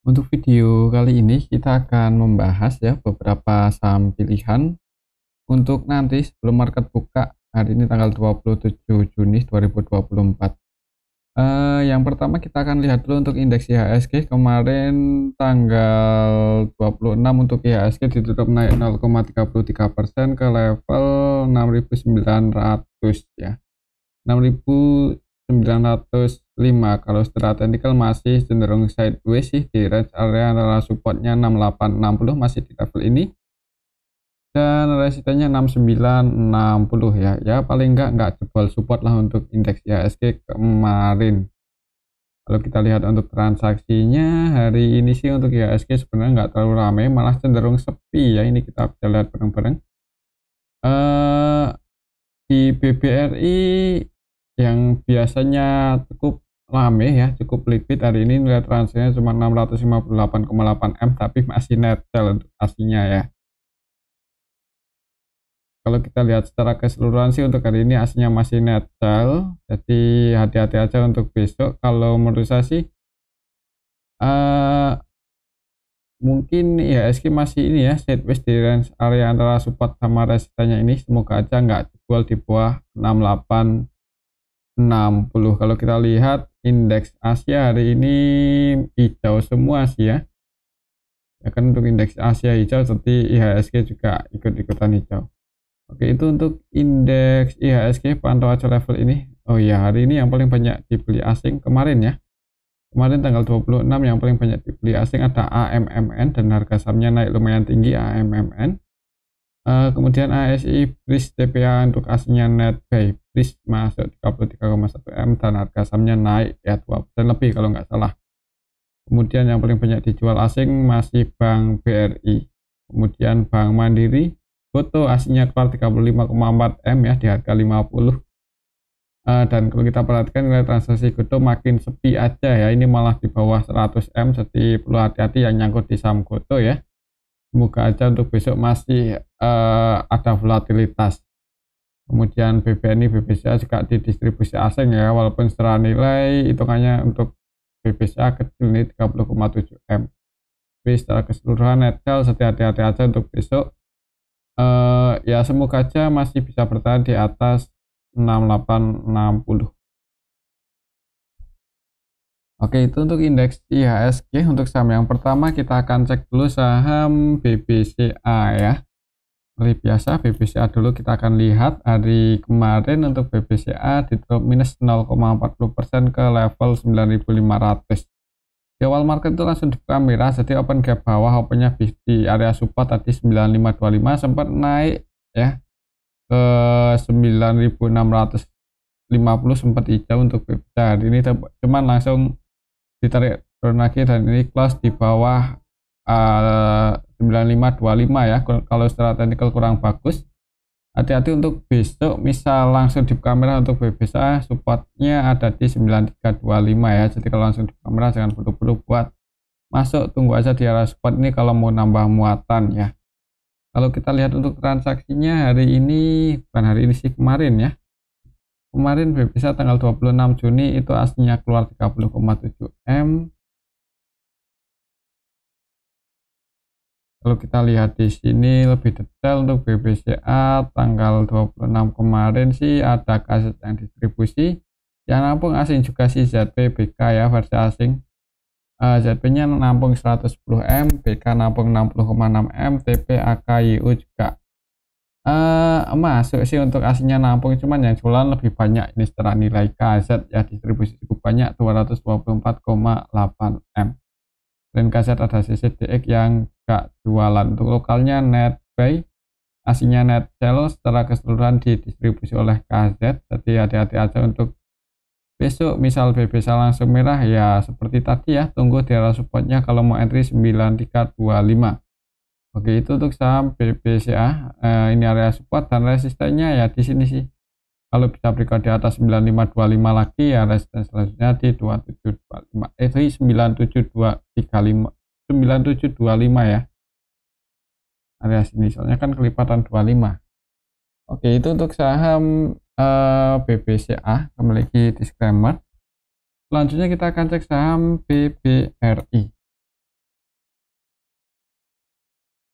Untuk video kali ini kita akan membahas ya beberapa saham pilihan untuk nanti sebelum market buka hari ini tanggal 27 Juni 2024. Yang pertama kita akan lihat dulu untuk indeks IHSG kemarin tanggal 26 untuk IHSG ditutup naik 0,33% ke level 6.900 ya. 6.905. Kalau secara teknikal masih cenderung sideways sih di range area antara supportnya 6860 masih di level ini dan resistennya 6960 ya paling enggak jebol support lah untuk indeks IHSG kemarin. Kalau kita lihat untuk transaksinya hari ini sih untuk IHSG sebenarnya enggak terlalu ramai, malah cenderung sepi ya. Ini kita bisa lihat bareng-bareng. Di BBRI yang biasanya cukup rame ya, cukup liquid, hari ini nilai transaksinya cuma 658,8 M tapi masih net sell untuk aslinya ya. Kalau kita lihat secara keseluruhan sih untuk hari ini aslinya masih net sell, jadi hati-hati aja untuk besok. Kalau menurut saya sih mungkin IHSG masih ini ya sideways di range area antara support sama resistennya ini, semoga aja nggak jebol di bawah 6860. Kalau kita lihat indeks Asia hari ini hijau semua sih ya kan, untuk indeks Asia hijau seperti IHSG juga ikut-ikutan hijau. Oke, itu untuk indeks IHSG, pantau aja level ini. Oh ya, hari ini yang paling banyak dibeli asing kemarin ya. Kemarin tanggal 26 yang paling banyak dibeli asing ada AMMN dan harga sahamnya naik lumayan tinggi AMMN. Kemudian ASI Bris TPA untuk aslinya net buy, Bris masuk 33,1 M dan harga sahamnya naik ya 2% lebih kalau nggak salah. Kemudian yang paling banyak dijual asing masih Bank BRI, kemudian Bank Mandiri, Goto aslinya keluar 35,4 M ya di harga 50. Dan kalau kita perhatikan nilai transaksi Goto makin sepi aja ya, ini malah di bawah 100 M, jadi perlu hati-hati yang nyangkut di saham Goto ya. Semoga aja untuk besok masih ada volatilitas. Kemudian BBNI BBCA juga didistribusi asing ya, walaupun secara nilai hitungannya untuk BBCA kecil ini 30,7 M. Tapi secara keseluruhan net sell, hati-hati aja untuk besok. Ya semoga aja masih bisa bertahan di atas 6860. Oke, itu untuk indeks IHSG. Untuk saham yang pertama kita akan cek dulu saham BBCA ya. Seperti biasa BBCA dulu kita akan lihat hari kemarin untuk BBCA di drop minus 0,40% ke level 9500. Di awal market itu langsung dibuka merah, jadi open gap bawah, opennya di area support tadi 9525, sempat naik ya ke 9650, sempat hijau untuk BBCA. Hari ini cuman langsung ditarik turun lagi dan ini close di bawah 9525 ya. Kalau secara teknikal kurang bagus, hati-hati untuk besok misal langsung dibuka merah untuk BBCA, supportnya ada di 9325 ya. Jadi kalau langsung dibuka merah jangan buru-buru buat masuk, tunggu aja di area support ini kalau mau nambah muatan ya. Kalau kita lihat untuk transaksinya hari ini, bukan hari ini sih, kemarin ya. Kemarin BBCA tanggal 26 Juni itu aslinya keluar 30,7 M. Kalau kita lihat di sini lebih detail untuk BBCA tanggal 26 kemarin sih ada kaset yang distribusi. Yang nampung asing juga sih ZPBK ya, versi asing. ZP-nya nampung 110 M, BK nampung 60,6 M, TP AKYU juga masuk sih untuk aslinya nampung, cuman yang jualan lebih banyak ini secara nilai KZ ya, distribusi cukup banyak 224,8 M. Dan KZ ada CCDX yang gak jualan. Untuk lokalnya net buy, aslinya net sell, secara keseluruhan didistribusi oleh KZ, jadi hati-hati aja untuk besok misal BBC langsung merah ya seperti tadi ya, tunggu di area supportnya kalau mau entry 9325. Oke, itu untuk saham BBCA. Ini area support dan resistennya ya di sini sih. Kalau bisa breakout di atas 9525 lagi ya resisten selanjutnya di 2725, di 97235, 9725 ya. Area sini soalnya kan kelipatan 25. Oke, itu untuk saham BBCA. Kembali lagi disclaimer. Selanjutnya kita akan cek saham BBRI.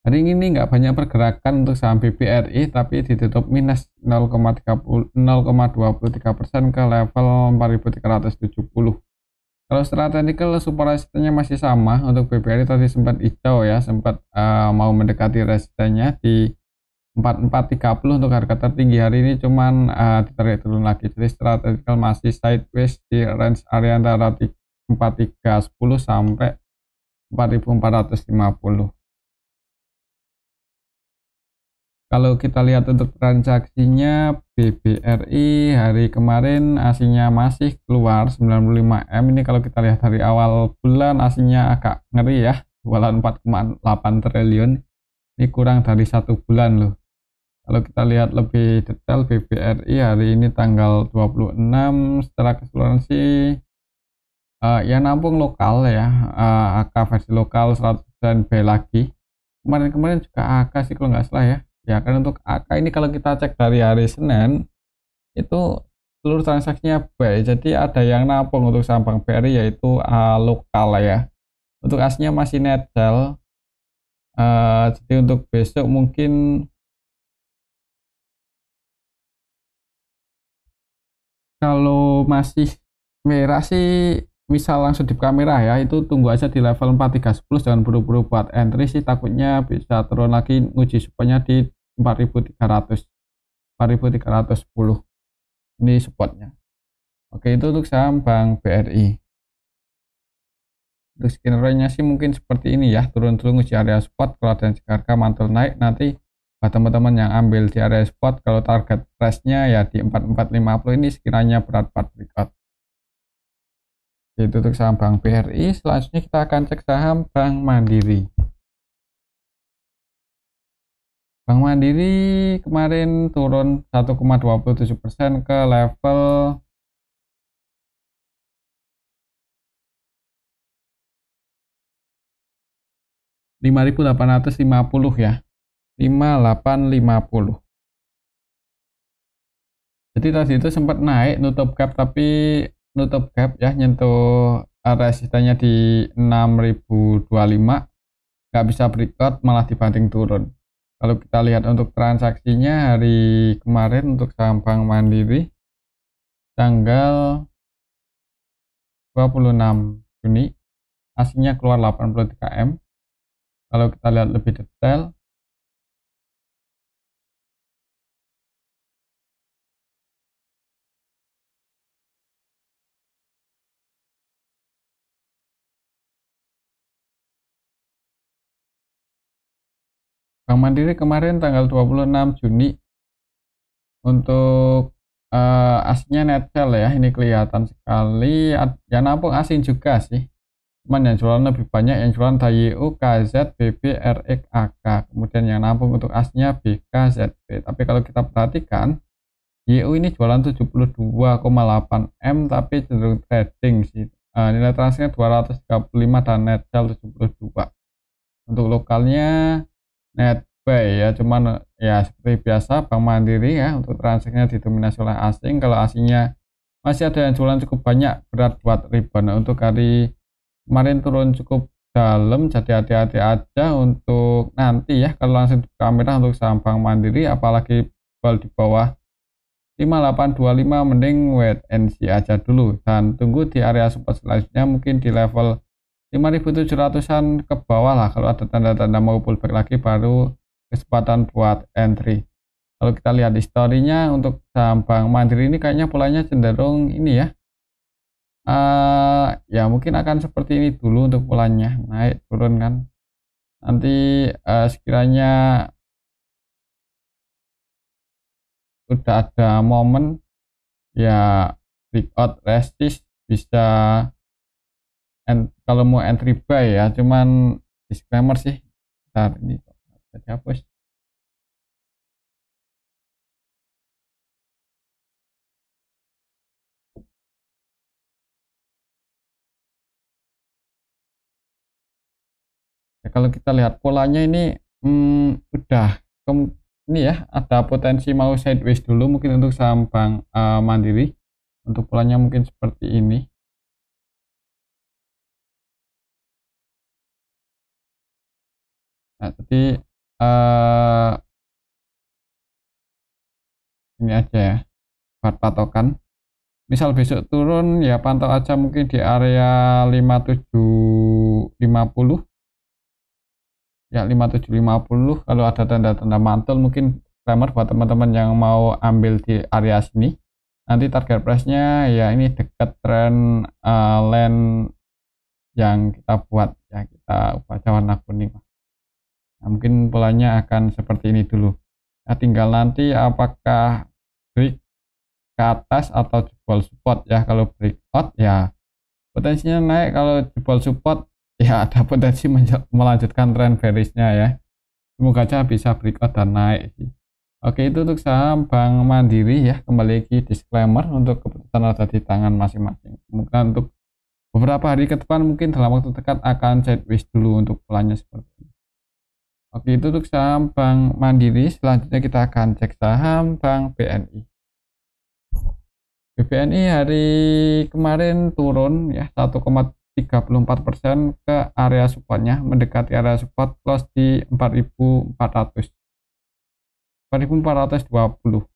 Hari ini nggak banyak pergerakan untuk saham BBRI, tapi ditutup minus 0,23% ke level 4.370. Kalau secara technical support resistennya masih sama. Untuk BBRI tadi sempat hijau ya, sempat mau mendekati resistennya di 4430 untuk harga tertinggi hari ini, cuman ditarik turun lagi. Jadi secara technical masih sideways di range area antara 4310 sampai 4450. Kalau kita lihat untuk transaksinya, BBRI hari kemarin aslinya masih keluar 95M. Ini kalau kita lihat dari awal bulan aslinya agak ngeri ya, jualan 4,8 triliun. Ini kurang dari 1 bulan loh. Kalau kita lihat lebih detail BBRI hari ini tanggal 26, secara keseluruhan sih ya nampung lokal ya, AK versi lokal 100% B lagi. Kemarin-kemarin juga AK sih kalau nggak salah ya. Ya kan untuk AK ini kalau kita cek dari hari Senin itu seluruh transaksinya buy, jadi ada yang nampung untuk saham Bank BRI yaitu lokal ya. Untuk aslinya masih net sell, jadi untuk besok mungkin kalau masih merah sih misal langsung di kamera ya, itu tunggu aja di level 4310, jangan buru-buru buat entry sih, takutnya bisa turun lagi nguji supportnya di 4300 4310 ini supportnya. Oke, itu untuk saham Bank BRI. Untuk skenario-nya sih mungkin seperti ini ya, turun-turun nguji area support, kalau ada yang harga mantul naik, nanti buat teman-teman yang ambil di area support, kalau target price-nya ya di 4450 ini sekiranya berat breakout. Itu untuk saham Bank BRI. Selanjutnya kita akan cek saham Bank Mandiri. Bank Mandiri kemarin turun 1,27% ke level 5.850 ya, 5.850. Jadi tadi itu sempat naik nutup gap, tapi nutup gap ya, nyentuh resistennya di 6.025, nggak bisa breakout, malah dibanting turun. Kalau kita lihat untuk transaksinya hari kemarin untuk saham Bank Mandiri tanggal 26 Juni aslinya keluar 83M. Kalau kita lihat lebih detail, Bank Mandiri kemarin tanggal 26 Juni untuk aslinya net sell ya, ini kelihatan sekali ya, nampung asing juga sih, cuman yang jualan lebih banyak, yang jualan DAYU, KZ, BB, RX, AK, kemudian yang nampung untuk aslinya BK, ZB. Tapi kalau kita perhatikan YU ini jualan 72,8M tapi cenderung trading sih. Nilai transaksinya 235 dan net sell 72. Untuk lokalnya net buy ya, cuman ya seperti biasa Bank Mandiri ya, untuk transaksinya didominasi oleh asing. Kalau asingnya masih ada yang jualan cukup banyak, berat buat rebound. Untuk hari kemarin turun cukup dalam, jadi hati-hati aja untuk nanti ya, kalau langsung di kamera untuk saham Bank Mandiri, apalagi di bawah 5825, mending wait and see aja dulu dan tunggu di area support selanjutnya, mungkin di level 5700-an ke bawah lah. Kalau ada tanda-tanda mau pullback lagi baru kesempatan buat entry. Kalau kita lihat historinya untuk saham Bank Mandiri ini kayaknya polanya cenderung ini ya, ya mungkin akan seperti ini dulu untuk polanya, naik turun kan, nanti sekiranya udah ada momen ya breakout resist bisa kalau mau entry buy ya, cuman disclaimer sih, bentar ini bisa dihapus. Ya, kalau kita lihat polanya ini udah ini ya, ada potensi mau sideways dulu mungkin untuk saham Bank Mandiri. Untuk polanya mungkin seperti ini. Nah, jadi eh ini aja ya buat patokan. Misal besok turun ya pantau aja mungkin di area 5750 ya, 5750. Kalau ada tanda-tanda mantul mungkin disclaimer buat teman-teman yang mau ambil di area sini. Nanti target price-nya ya ini dekat trend line yang kita buat ya, kita baca warna kuning. Nah, mungkin polanya akan seperti ini dulu. Nah, tinggal nanti apakah break ke atas atau jebol support ya. Kalau breakout ya potensinya naik, kalau jebol support ya ada potensi melanjutkan tren bearish-nya ya. Semoga aja bisa breakout dan naik sih. Oke, itu untuk saham Bank Mandiri ya. Kembali lagi disclaimer, untuk keputusan ada di tangan masing-masing. Mungkin untuk beberapa hari ke depan mungkin dalam waktu dekat akan sideways dulu untuk polanya seperti ini. Oke, itu untuk saham Bank Mandiri. Selanjutnya kita akan cek saham Bank BNI. BNI hari kemarin turun ya 1,34% ke area supportnya, mendekati area support, close di 4.400. 4.420.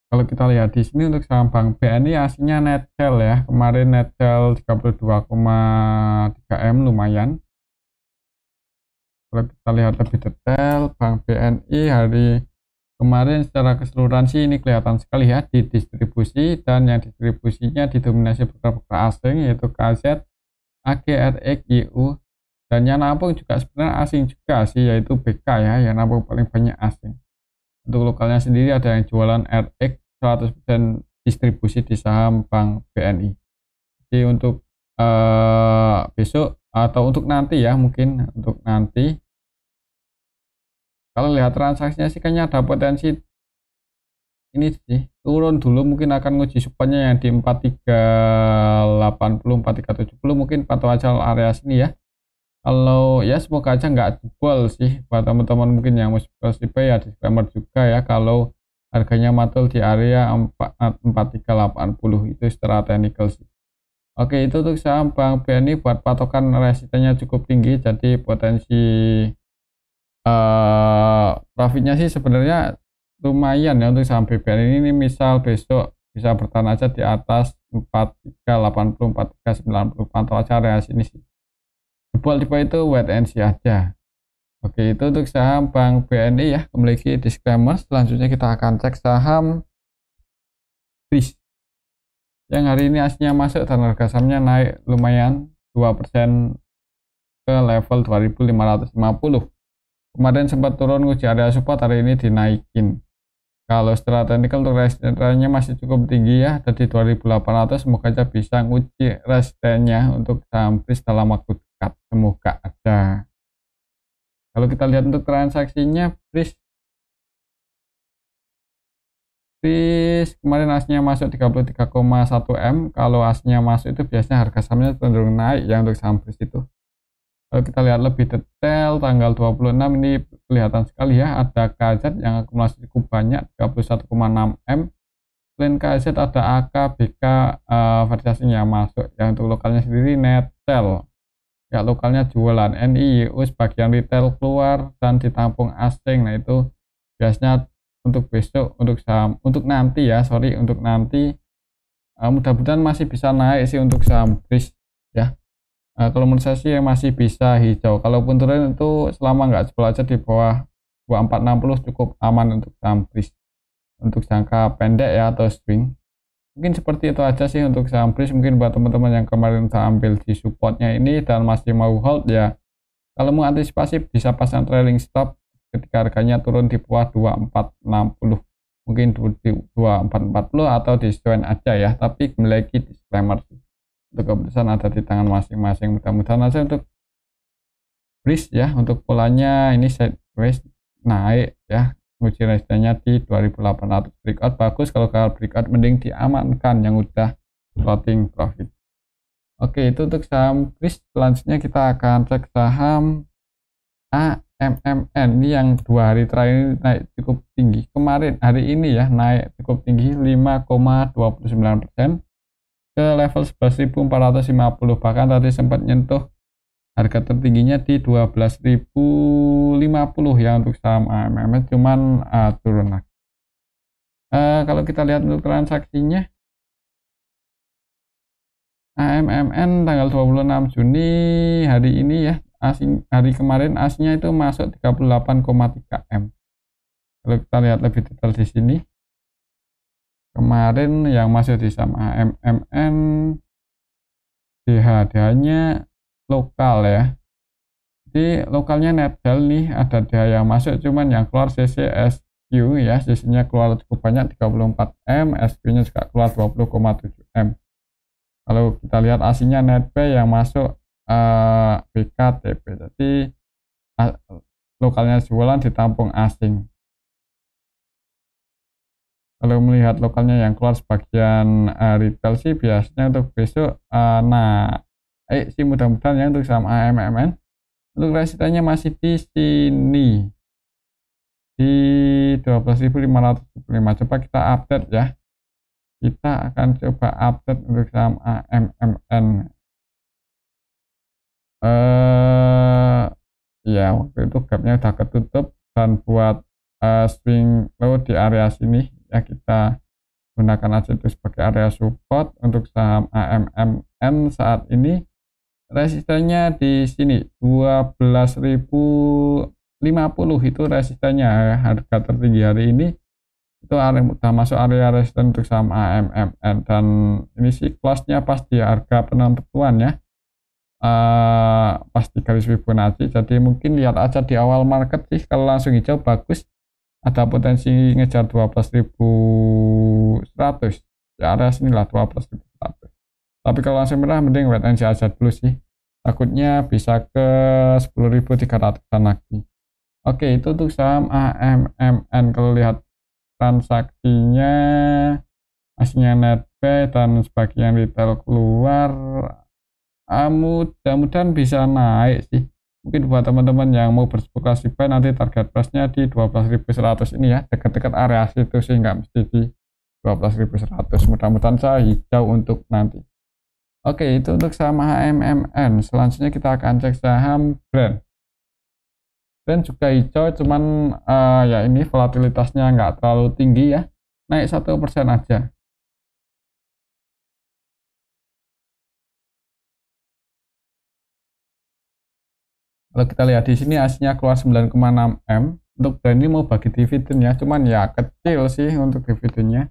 Kalau kita lihat di sini untuk saham Bank BNI aslinya net sell ya. Kemarin net sell 32,3 M, lumayan. Kalau kita lihat lebih detail, Bank BNI hari kemarin secara keseluruhan sih ini kelihatan sekali ya di distribusi, dan yang distribusinya didominasi broker asing yaitu KZ, AGRX, IU, dan yang nampung juga sebenarnya asing juga sih, yaitu BK ya, yang nampung paling banyak asing. Untuk lokalnya sendiri ada yang jualan RX 100% distribusi di saham Bank BNI. Jadi untuk besok atau untuk nanti ya, mungkin untuk nanti kalau lihat transaksinya sih kayaknya ada potensi ini sih turun dulu, mungkin akan nguji supportnya yang di 4380 4370, mungkin pantau aja area sini ya. Kalau ya semoga aja nggak jebol sih buat teman-teman mungkin yang mau spesifikasi ya, disclaimer juga ya kalau harganya mantul di area 4380 itu secara teknikal sih. Oke, itu untuk saham Bank BNI buat patokan resistennya cukup tinggi, jadi potensi profitnya sih sebenarnya lumayan ya untuk saham BBN ini. Misal besok bisa bertahan aja di atas 4380 4390, pantau aja area sini sih. Jebol tipe itu wait and see aja. Oke, itu untuk saham Bank BNI ya. Memiliki disclaimer. Selanjutnya kita akan cek saham BRIS yang hari ini aslinya masuk dan harga sahamnya naik lumayan 2% ke level 2550. Kemarin sempat turun uji area support, hari ini dinaikin. Kalau secara teknikal untuk resistennya masih cukup tinggi ya, ada di 2800. Semoga aja bisa nguji resistennya untuk saham BRIS dalam waktu dekat, semoga aja. Kalau kita lihat untuk transaksinya, BRIS kemarin aslinya masuk 33,1 M. Kalau aslinya masuk itu biasanya harga sahamnya cenderung naik ya untuk saham BRIS itu. Kalau kita lihat lebih detail tanggal 26 ini kelihatan sekali ya, ada KZ yang akumulasi cukup banyak 31,6 M. Selain KZ ada AK, BK variasinya masuk ya. Untuk lokalnya sendiri net sell ya, lokalnya jualan, NI, YU sebagian retail keluar dan ditampung asing. Nah itu biasanya untuk besok, untuk saham, untuk nanti ya, untuk nanti mudah-mudahan masih bisa naik sih untuk saham BRIS ya. Kalau menurut saya sih masih bisa hijau. Kalaupun turun itu selama nggak jebol aja di bawah 2460 cukup aman untuk saham BRIS untuk jangka pendek ya, atau swing. Mungkin seperti itu aja sih untuk saham BRIS. Mungkin buat teman-teman yang kemarin saya ambil di supportnya ini dan masih mau hold ya, kalau mau antisipasi bisa pasang trailing stop ketika harganya turun di bawah 2460, mungkin di 2440 atau di join aja ya, tapi memiliki disclaimer sih. Untuk keputusan ada di tangan masing-masing. Mudah-mudahan aja untuk BRIS ya, untuk polanya ini sideways naik ya, uji resistennya di 2800. Breakout bagus, kalau breakout mending diamankan yang udah floating profit. Oke, itu untuk saham BRIS. Selanjutnya kita akan cek saham MMN ini yang 2 hari terakhir ini naik cukup tinggi. Kemarin hari ini ya naik cukup tinggi 5,29% ke level 11.450, bahkan tadi sempat nyentuh harga tertingginya di 12.050 ya untuk saham AMMN, cuman turun lagi. Kalau kita lihat untuk transaksinya, AMMN tanggal 26 Juni hari ini ya, hari kemarin asnya itu masuk 38,3 M. Kalau kita lihat lebih detail di sini, kemarin yang masuk di saham AMMN DH-nya lokal ya. Di lokalnya netball nih ada DH yang masuk, cuman yang keluar CCSQ ya, CC-nya keluar cukup banyak 34 M, SQ-nya juga keluar 20,7 M. Kalau kita lihat aslinya netpay yang masuk BKTP, jadi lokalnya jualan ditampung asing. Kalau melihat lokalnya yang keluar sebagian retail sih biasanya untuk besok sih mudah-mudahan ya untuk saham AMMN untuk resistennya masih di sini di 12.575. Coba kita update ya, kita akan coba update untuk saham AMMN. Ya waktu itu gapnya udah ketutup, dan buat swing low di area sini ya kita gunakan aja itu sebagai area support. Untuk saham AMMN saat ini resistennya di sini 12.050 itu resistennya, harga tertinggi hari ini itu udah masuk area resisten untuk saham AMMN, dan ini sih close-nya pas di harga penentuan ya, pas di garis Fibonacci. Jadi mungkin lihat aja di awal market sih, kalau langsung hijau bagus, ada potensi ngejar 12.100 di area sinilah 12.100. Tapi kalau langsung merah mending wait and see aja dulu sih, takutnya bisa ke 10.300an lagi. Oke, itu untuk saham AMMN. Kalau lihat transaksinya aslinya netpay dan sebagian retail keluar, mudah-mudahan bisa naik sih. Mungkin buat teman-teman yang mau berspekulasi buy, nanti target price-nya di 12.100 ini ya, dekat-dekat area situ sih, nggak mesti di 12.100. Mudah-mudahan saya hijau untuk nanti. Oke, itu untuk saham AMMN. Selanjutnya kita akan cek saham brand. Brand juga hijau, cuman ya ini volatilitasnya nggak terlalu tinggi ya, naik 1% aja. Kalau kita lihat di sini aslinya keluar 9,6 M. Untuk brand ini mau bagi dividen ya, cuman ya kecil sih untuk dividennya.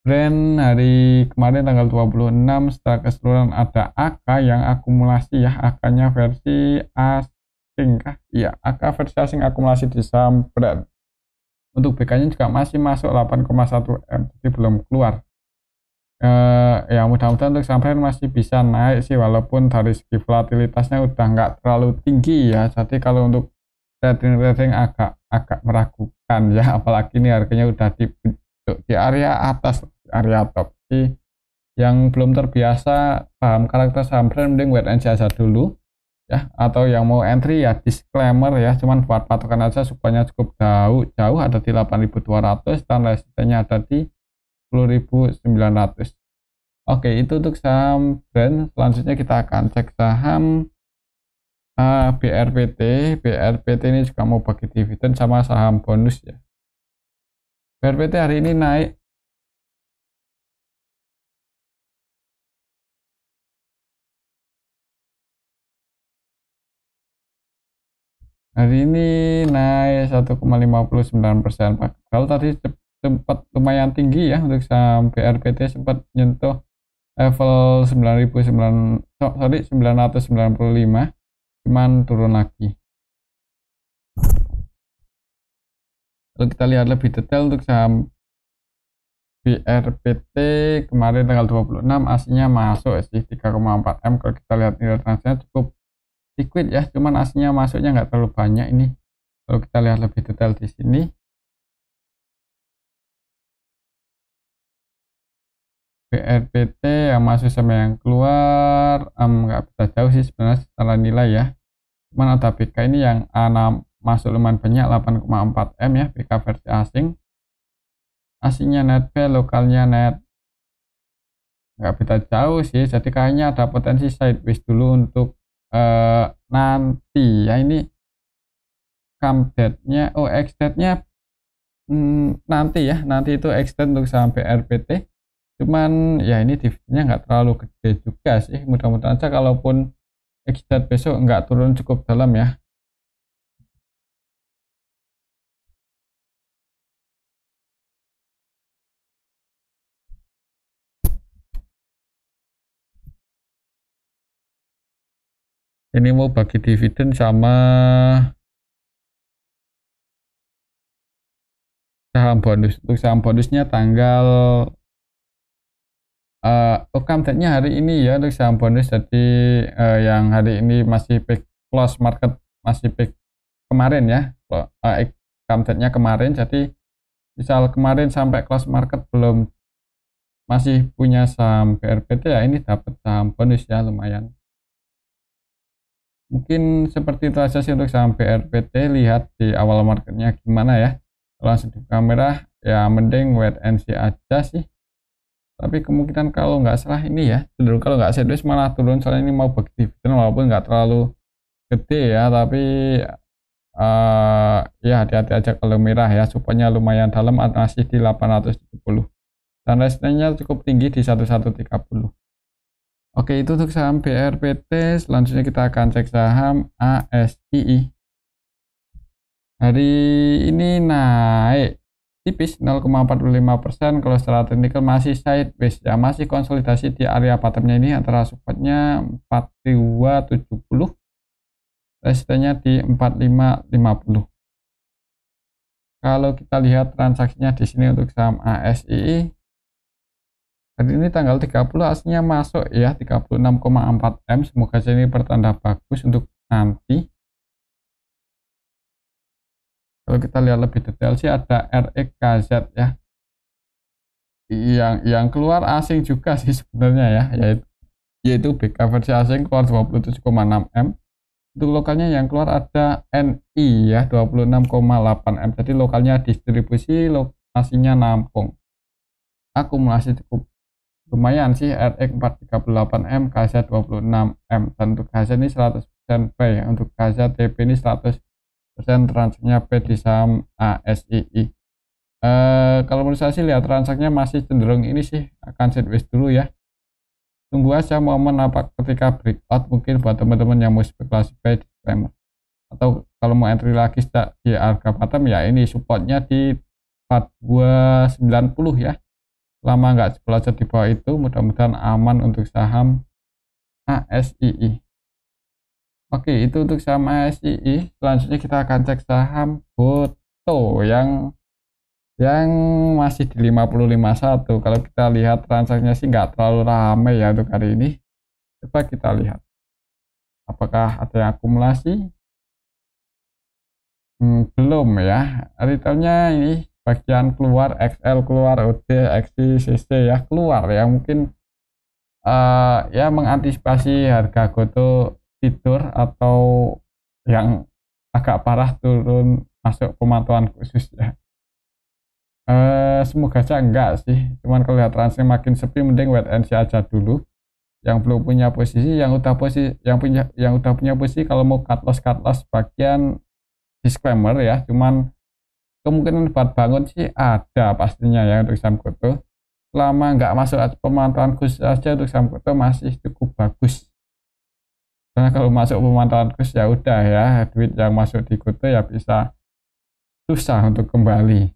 Brand hari kemarin tanggal 26 setelah keseluruhan ada AK yang akumulasi ya, AK-nya versi asing kah? Iya, AK versi asing akumulasi di saham brand. Untuk BK-nya juga masih masuk 8,1 M, jadi belum keluar. Ya mudah-mudahan untuk saham brand masih bisa naik sih, walaupun dari segi volatilitasnya udah nggak terlalu tinggi ya. Jadi kalau untuk trading agak meragukan ya, apalagi ini harganya udah di area atas, area top. Jadi yang belum terbiasa paham karakter saham brand mending wait and see aja dulu ya, atau yang mau entry ya disclaimer ya, cuman buat patokan aja supaya cukup jauh ada di 8.200 dan resistennya ada di 10.900. Oke, itu untuk saham brand. Selanjutnya kita akan cek saham BRPT. BRPT ini juga mau bagi dividen sama saham bonus ya. BRPT hari ini naik hari ini naik 1,59%. Kalau tadi sempat lumayan tinggi ya untuk saham BRPT, sempat nyentuh level 995, cuman turun lagi. Kalau kita lihat lebih detail untuk saham BRPT kemarin tanggal 26 aslinya masuk sih 3,4 M. Kalau kita lihat nilai transaksinya cukup liquid ya, cuman aslinya masuknya nggak terlalu banyak ini. Kalau kita lihat lebih detail di sini, BRPT yang masuk sama yang keluar nggak bisa jauh sih sebenarnya secara nilai ya. Cuman ada BK ini yang masuk lumayan banyak 8,4 M ya, BK versi asing. Asingnya net B, lokalnya net nggak beda jauh sih, jadi kayaknya ada potensi sideways dulu untuk nanti ya. Ini come date-nya, oh extend-nya nanti ya, nanti itu extend untuk sampai RPT. Cuman ya ini dividennya nggak terlalu gede juga sih, mudah-mudahan aja kalaupun extend besok nggak turun cukup dalam ya. Ini mau bagi dividen sama saham bonus. Untuk saham bonusnya tanggal update-nya hari ini ya untuk saham bonus. Jadi yang hari ini masih peak close market, masih peak kemarin ya, update-nya kemarin. Jadi misal kemarin sampai close market belum masih punya saham BRPT ya, ini dapat saham bonus ya, lumayan. Mungkin seperti itu aja sih untuk saham BRPT. Lihat di awal marketnya gimana ya. Kalau langsung di kamera ya mending wait and see aja sih. Tapi kemungkinan kalau nggak salah ini ya, cenderung kalau nggak sideways malah turun, soalnya ini mau bagi dividen walaupun nggak terlalu gede ya, tapi ya hati-hati aja kalau merah ya, supaya lumayan dalam, masih di 870 dan resistenya cukup tinggi di 1130. Oke, itu untuk saham BRPT. Selanjutnya kita akan cek saham ASII. Hari ini naik tipis 0,45%. Kalau secara teknikal masih sideways ya, masih konsolidasi di area bottomnya ini antara supportnya 4270, resistennya di 4550. Kalau kita lihat transaksinya di sini untuk saham ASII hari ini tanggal 30 aslinya masuk ya 36,4 M. Semoga ini pertanda bagus untuk nanti. Kalau kita lihat lebih detail sih ada RXKZ ya, yang keluar asing juga sih sebenarnya ya, yaitu BK versi asing keluar 27,6 M. Untuk lokalnya yang keluar ada NI ya 26,8 M. Jadi lokalnya distribusi, lokasinya nampung. Akumulasi cukup lumayan sih, RX 438M, KZ 26M, dan untuk KZ ini 100% P ya. Untuk KZ TP ini 100% transaksinya P di saham ASII. Kalau menurut saya sih lihat transaksinya masih cenderung ini sih akan sideways dulu ya. Tunggu aja momen apa ketika breakout, mungkin buat teman-teman yang mau spekulasi buy disclaimer. Atau kalau mau entry lagi di harga bottom ya, ini supportnya di 4290 ya. Lama nggak belajar di bawah itu, mudah-mudahan aman untuk saham ASII. Oke, itu untuk saham ASII. Selanjutnya kita akan cek saham GoTo yang masih di 50,51. Kalau kita lihat transaksinya sih nggak terlalu ramai ya untuk hari ini. Coba kita lihat apakah ada yang akumulasi. Belum ya. Retailnya ini bagian keluar, XL keluar, OD, XC, CC ya keluar ya, mungkin ya mengantisipasi harga GoTo tidur atau yang agak parah turun masuk pemantauan khusus ya. Semoga aja enggak sih, cuman kalau lihat transfer makin sepi mending wait and see aja dulu. Yang belum punya posisi, yang udah punya posisi kalau mau cut loss bagian disclaimer ya, cuman kemungkinan buat bangun sih ada pastinya ya untuk saham GoTo. Selama nggak masuk pemantauan khusus aja untuk saham GoTo masih cukup bagus. Karena kalau masuk pemantauan khusus ya udah ya, duit yang masuk di GoTo ya bisa susah untuk kembali.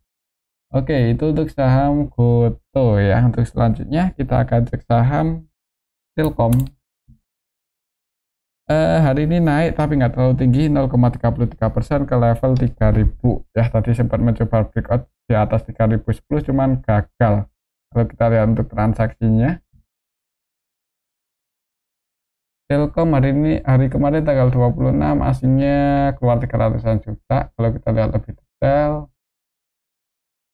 Oke, itu untuk saham GoTo ya. Untuk selanjutnya kita akan cek saham Telkom. Hari ini naik tapi nggak terlalu tinggi, 0,33% ke level 3000 ya. Tadi sempat mencoba breakout di atas 3010 cuman gagal. Kalau kita lihat untuk transaksinya, Telkom hari kemarin tanggal 26 aslinya keluar 300-an juta. Kalau kita lihat lebih detail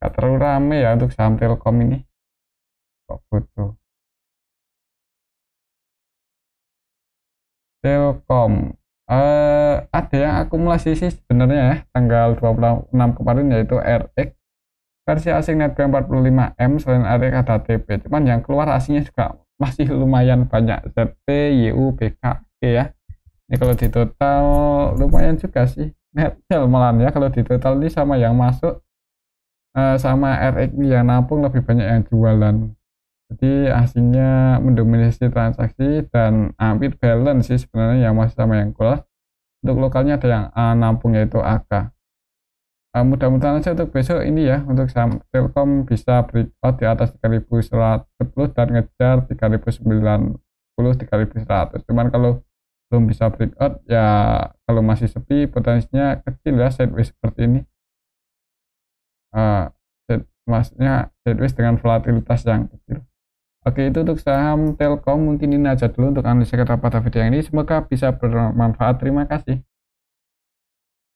nggak terlalu rame ya untuk saham Telkom ini. Kok butuh Telkom Ada yang akumulasi sih sebenarnya ya, tanggal 26 kemarin, yaitu RX versi asing Netbank 45M. Selain RX ada TP, cuman yang keluar aslinya juga masih lumayan banyak, ZP, YU, BKG ya. Ini kalau di total lumayan juga sih, Netcel malah ya, kalau di total ini sama yang masuk sama RX yang nampung lebih banyak yang jualan. Jadi aslinya mendominasi transaksi dan hampir balance sih sebenarnya, yang masih sama yang keluar. Untuk lokalnya ada yang nampung, yaitu AK. Mudah-mudahan aja untuk besok ini ya, untuk saham Telkom bisa breakout di atas 3110 dan ngejar 3090, 3100. Cuman kalau belum bisa breakout ya, kalau masih sepi potensinya kecil ya, sideways seperti ini. Maksudnya sideways dengan volatilitas yang kecil. Oke, itu untuk saham Telkom. Mungkin ini aja dulu untuk analisa kita pada video ini. Semoga bisa bermanfaat. Terima kasih.